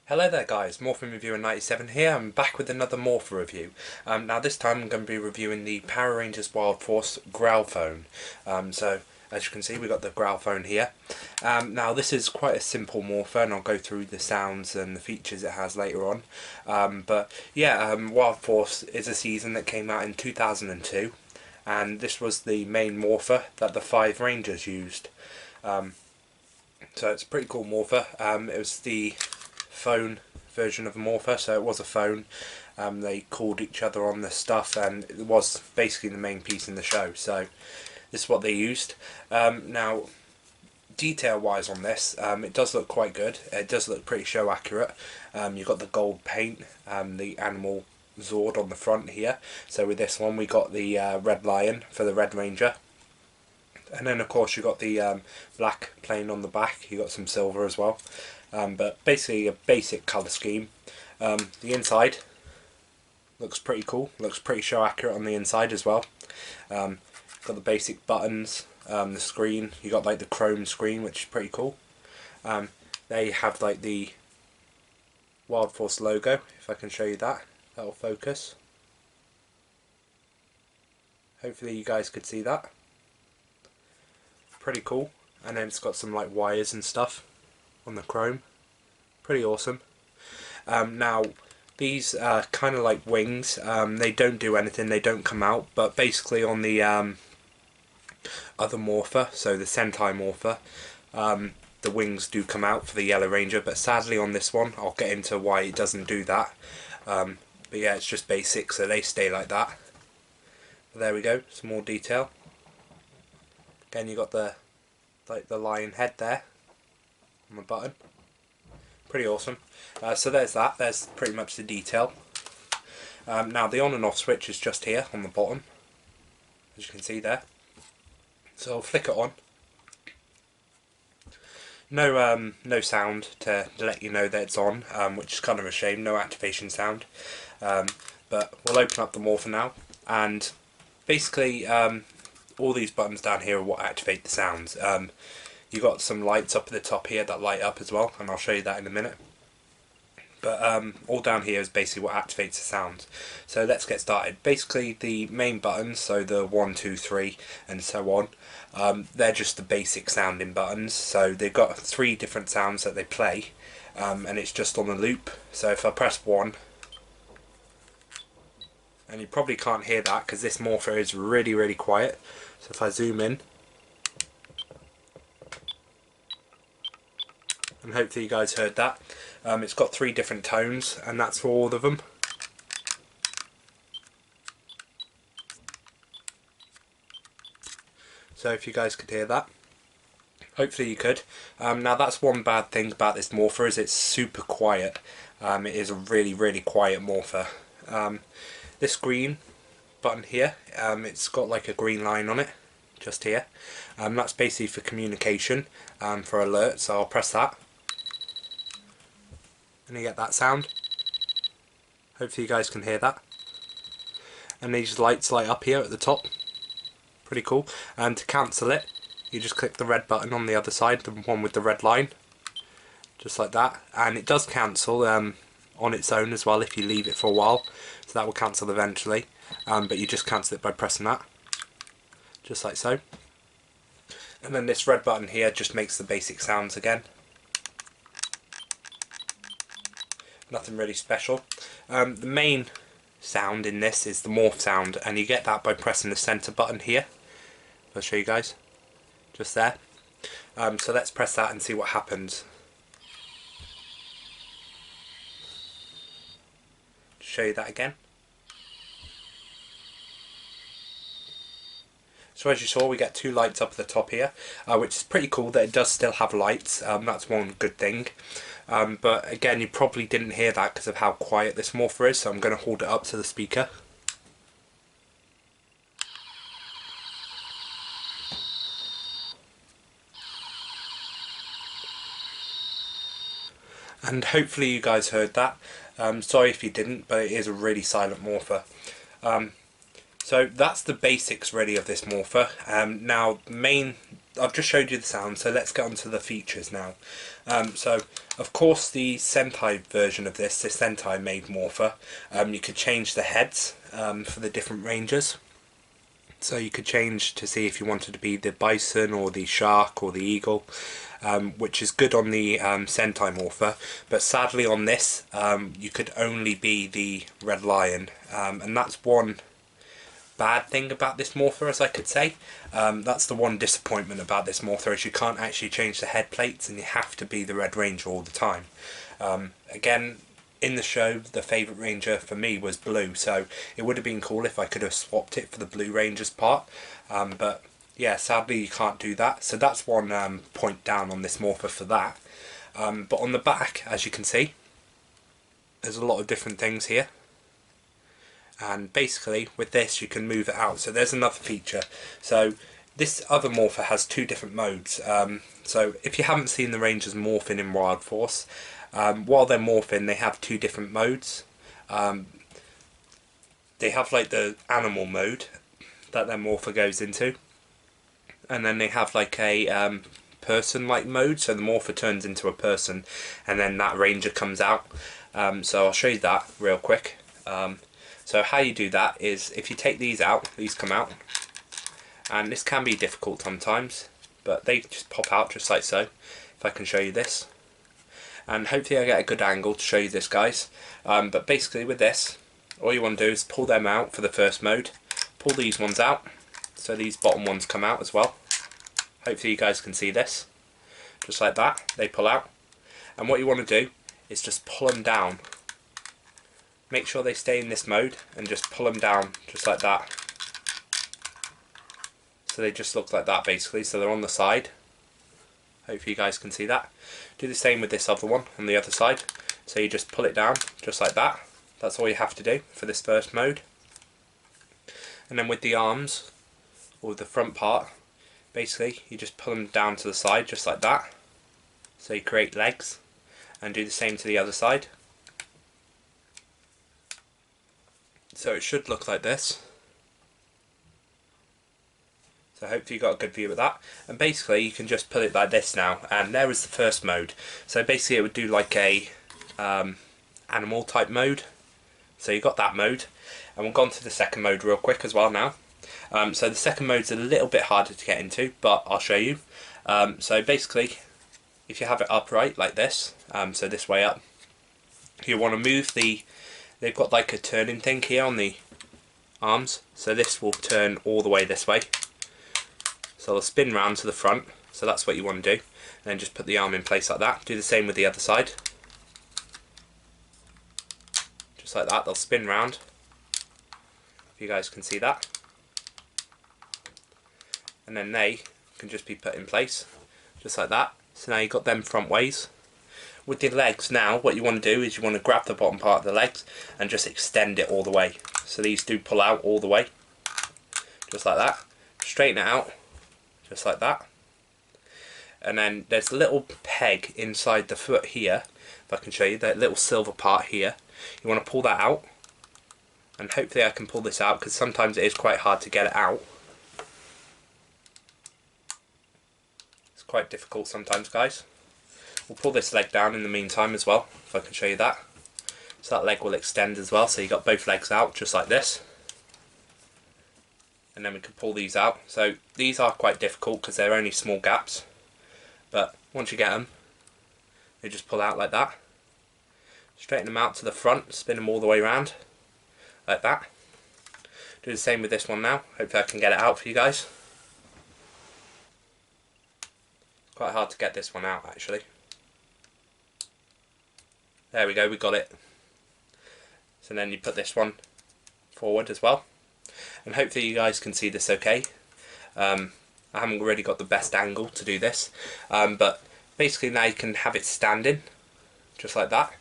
Hello there guys, Morpher Reviewer 97 here. I'm back with another Morpher review. Now this time I'm going to be reviewing the Power Rangers Wild Force Growl phone. So as you can see we've got the Growl phone here. Now this is quite a simple Morpher and I'll go through the sounds and the features it has later on. Wild Force is a season that came out in 2002 and this was the main Morpher that the 5 Rangers used. So it's a pretty cool Morpher. It was the phone version of Morpher, so it was a phone. They called each other on the stuff and it was basically the main piece in the show, so this is what they used. Now detail wise on this, it does look quite good. It does look pretty show accurate. You've got the gold paint, the animal Zord on the front here. So with this one we got the red lion for the Red Ranger, and then of course you got the black plain on the back. You got some silver as well. But basically a basic colour scheme. The inside looks pretty cool, looks pretty show accurate on the inside as well. Got the basic buttons, the screen, you got like the chrome screen, which is pretty cool. They have like the Wild Force logo, if I can show you that, that'll focus. Hopefully you guys could see that. Pretty cool. And then it's got some like wires and stuff on the chrome. Pretty awesome. Now these are kind of like wings. They don't do anything, they don't come out, but basically on the other Morpher, so the Sentai Morpher, the wings do come out for the Yellow Ranger, but sadly on this one I'll get into why it doesn't do that. But yeah, it's just basic, so they stay like that. But there we go, some more detail. Again, you got the lion head there on the button. Pretty awesome. So there's that. There's pretty much the detail. Now the on and off switch is just here on the bottom, as you can see there. So I'll flick it on. No sound to let you know that it's on, which is kind of a shame. No activation sound. But we'll open up the Morpher now, and basically all these buttons down here are what activate the sounds. You got some lights up at the top here that light up as well, and I'll show you that in a minute. But all down here is basically what activates the sounds. So let's get started. Basically the main buttons, so the 1, 2, 3 and so on, they're just the basic sounding buttons. So they've got 3 different sounds that they play, and it's just on a loop. So if I press 1, and you probably can't hear that because this Morpher is really quiet. So if I zoom in, and hopefully you guys heard that. It's got 3 different tones, and that's for all of them. So if you guys could hear that, hopefully you could. Now that's one bad thing about this Morpher, is it's super quiet. It is a really quiet Morpher. This green button here, it's got like a green line on it, just here. That's basically for communication, for alerts, so I'll press that. And you get that sound. Hopefully you guys can hear that. And these lights light up here at the top. Pretty cool. And to cancel it, you just click the red button on the other side, the one with the red line. Just like that. And it does cancel on its own as well if you leave it for a while. So that will cancel eventually. But you just cancel it by pressing that. Just like so. And then this red button here just makes the basic sounds again. Nothing really special. The main sound in this is the morph sound, and you get that by pressing the center button here. I'll show you guys. Just there. So let's press that and see what happens. Show you that again. So as you saw, we get 2 lights up at the top here, which is pretty cool that it does still have lights. That's one good thing. But again, you probably didn't hear that because of how quiet this Morpher is, so I'm going to hold it up to the speaker. And hopefully you guys heard that. Sorry if you didn't, but it is a really silent Morpher. So that's the basics really of this Morpher. Now I've just showed you the sound, so let's get on to the features now. So Of course, the Sentai version of this Sentai made Morpher, you could change the heads for the different rangers. So you could change to see if you wanted to be the bison or the shark or the eagle, which is good on the Sentai Morpher, but sadly on this you could only be the red lion, and that's one bad thing about this Morpher, as I could say. That's the one disappointment about this Morpher, is you can't actually change the head plates and you have to be the Red Ranger all the time. Again, in the show, the favourite Ranger for me was blue, so it would have been cool if I could have swapped it for the Blue Ranger's part, but yeah, sadly you can't do that, so that's one point down on this Morpher for that. But on the back, as you can see, there's a lot of different things here. And basically with this you can move it out, so there's another feature. So this other Morpher has two different modes, so if you haven't seen the Rangers morphing in Wild Force, while they're morphing they have two different modes. They have like the animal mode that their Morpher goes into, and then they have like a person like mode, so the Morpher turns into a person and then that Ranger comes out. So I'll show you that real quick. So how you do that is, if you take these out, these come out, and this can be difficult sometimes, but they just pop out just like so. If I can show you this, and hopefully I get a good angle to show you this, guys. But basically with this, all you want to do is pull them out for the first mode, pull these ones out, so these bottom ones come out as well. Hopefully you guys can see this, just like that, they pull out. And what you want to do is just pull them down. Make sure they stay in this mode and just pull them down just like that. So they just look like that basically, so they're on the side. Hopefully you guys can see that. Do the same with this other one on the other side. So you just pull it down just like that. That's all you have to do for this first mode. And then with the arms, or the front part, basically you just pull them down to the side just like that. So you create legs, and do the same to the other side. So it should look like this. So hopefully you got a good view of that. And basically you can just put it like this now, and there is the first mode. So basically it would do like a animal type mode. So you got that mode, and we'll go on to the second mode real quick as well now. So the second mode's a little bit harder to get into, but I'll show you. So basically, if you have it upright like this, so this way up, you want to move the, they've got like a turning thing here on the arms, so this will turn all the way this way. So they'll spin round to the front, so that's what you want to do. And then just put the arm in place like that. Do the same with the other side. Just like that, they'll spin round. If you guys can see that. And then they can just be put in place, just like that. So now you've got them front ways. With the legs now, what you want to do is you want to grab the bottom part of the legs and just extend it all the way. So these do pull out all the way, just like that. Straighten it out, just like that. And then there's a little peg inside the foot here, if I can show you, that little silver part here. You want to pull that out, and hopefully I can pull this out, because sometimes it is quite hard to get it out. It's quite difficult sometimes, guys. We'll pull this leg down in the meantime as well, if I can show you that. So that leg will extend as well, so you got both legs out just like this. And then we can pull these out. So these are quite difficult because they're only small gaps, but once you get them, they just pull out like that. Straighten them out to the front, spin them all the way around like that. Do the same with this one now. Hopefully I can get it out for you guys. Quite hard to get this one out actually. There we go, we got it. So then you put this one forward as well, and hopefully you guys can see this okay. I haven't really got the best angle to do this, but basically now you can have it standing just like that.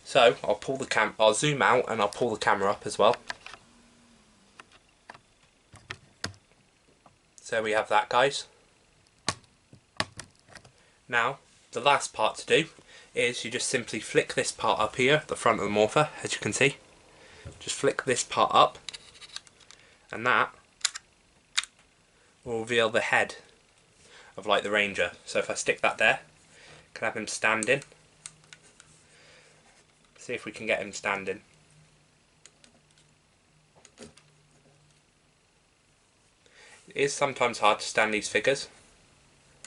So I'll pull the I'll zoom out and I'll pull the camera up as well. So we have that, guys. Now the last part to do is you just simply flick this part up here, the front of the Morpher, as you can see. Just flick this part up, and that will reveal the head of like the Ranger. So if I stick that there, can have him standing See if we can get him standing. It is sometimes hard to stand these figures,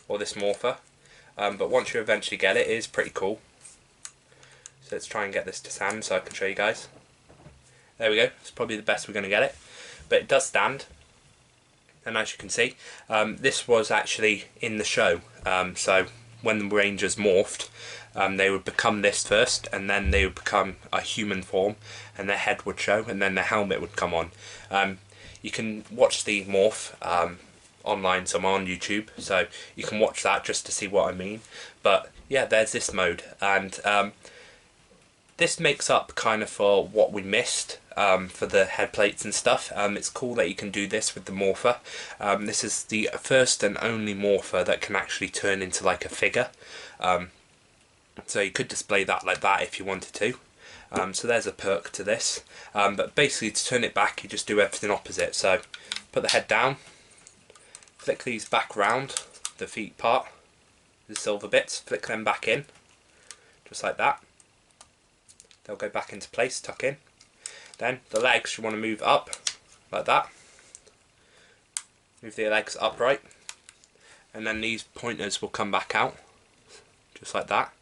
or this Morpher, but once you eventually get it, it is pretty cool. So let's try and get this to stand so I can show you guys. There we go, it's probably the best we're going to get it. But it does stand, and as you can see, this was actually in the show. So when the Rangers morphed, they would become this first, and then they would become a human form, and their head would show, and then their helmet would come on. You can watch the morph online somewhere on YouTube, so you can watch that just to see what I mean. But yeah, there's this mode, and this makes up kind of for what we missed for the head plates and stuff. It's cool that you can do this with the Morpher. This is the first and only Morpher that can actually turn into like a figure. So you could display that like that if you wanted to. So there's a perk to this. But basically to turn it back you just do everything opposite. So put the head down, flick these back round, the feet part, the silver bits, flick them back in, just like that. They'll go back into place, tuck in. Then the legs you want to move up, like that. Move the legs upright. And then these pointers will come back out, just like that.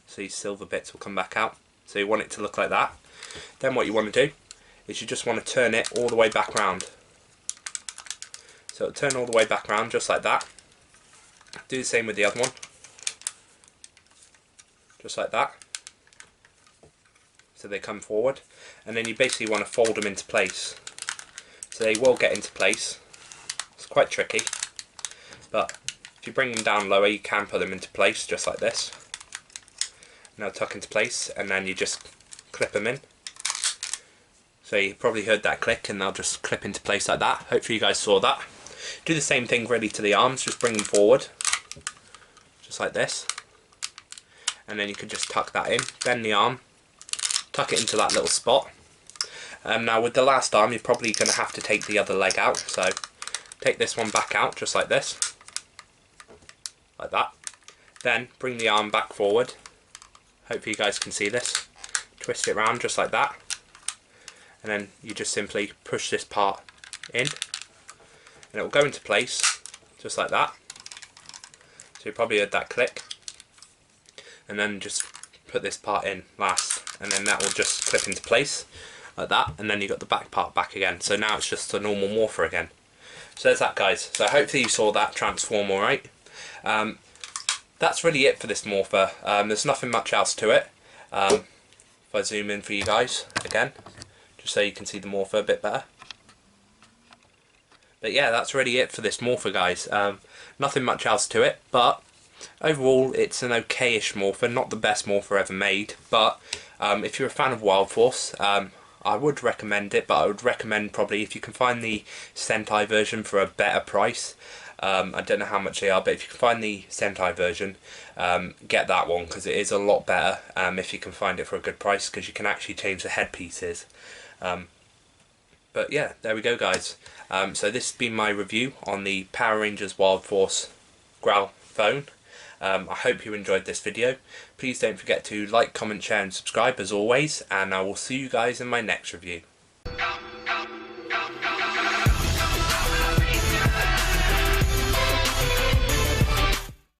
So these silver bits will come back out. So you want it to look like that. Then what you want to do is you just want to turn it all the way back round. So it'll turn all the way back round, just like that. Do the same with the other one. Just like that. So they come forward, and then you basically want to fold them into place. So they will get into place. It's quite tricky, but if you bring them down lower you can put them into place just like this. And they'll tuck into place, and then you just clip them in. So you probably heard that click, and they'll just clip into place like that. Hopefully you guys saw that. Do the same thing really to the arms, just bring them forward, just like this. And then you can just tuck that in, bend the arm, tuck it into that little spot. Now with the last arm you're probably going to have to take the other leg out, so take this one back out just like this, like that. Then bring the arm back forward, hopefully you guys can see this, twist it round just like that, and then you just simply push this part in and it will go into place just like that. So you probably heard that click, and then just put this part in last, and then that will just clip into place like that, and then you got the back part back again. So now it's just a normal Morpher again. So there's that, guys. So hopefully you saw that transform alright. That's really it for this Morpher. There's nothing much else to it. If I zoom in for you guys again, just so you can see the Morpher a bit better. But yeah, that's really it for this Morpher, guys. Nothing much else to it, but overall it's an okay-ish Morpher, not the best Morpher ever made, but if you're a fan of Wild Force, I would recommend it, but I would recommend probably if you can find the Sentai version for a better price. I don't know how much they are, but if you can find the Sentai version, get that one, because it is a lot better if you can find it for a good price, because you can actually change the headpieces. But yeah, there we go, guys. So this has been my review on the Power Rangers Wild Force Growl phone. I hope you enjoyed this video. Please don't forget to like, comment, share and subscribe as always, and I will see you guys in my next review.